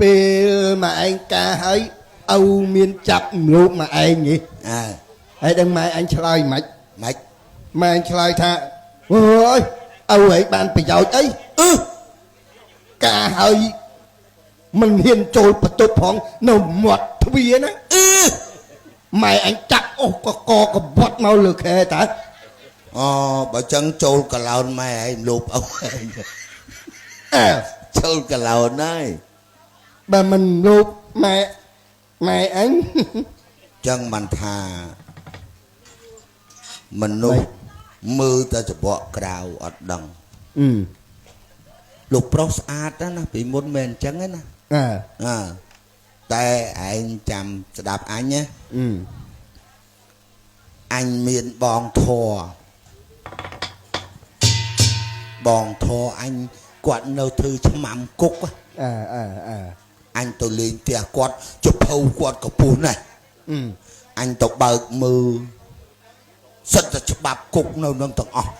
ពេលmà anh caហើយឪមានចាប់លោកមកឯងនេះហើយដឹងម៉ែអញឆ្លើយមិនម៉ែអញឆ្លើយថាអូយឪឯងបានប្រយោជន៍អីកាហើយមិនហ៊ានចូលបន្ទប់ផងនៅមាត់ទ្វារណាម៉ែអញចាក់អូសកកកបាត់មកលើខែតើអូបើចឹងចូលកឡោនម៉ែឯងលោកឪឯងចូលកឡោនហើយបើមិនលោកម៉ែអញចឹងមិនថាមនុស្សមើលតែច្បក់ក្រៅអត់ដឹងលោកប្រុសស្អាតណាពីមុនមិនអញ្ចឹងទេណាតែឯងចាំស្ដាប់អញណាអញមានបងធัวអញគាត់នៅធ្វើឆ្មាំគុកអញទៅលេងផ្ទះគាត់ចុះភៅគាត់កពុះណាស់អញទៅបើកមើលសិតតែច្បាប់គុកនៅនឹងទាំងអស់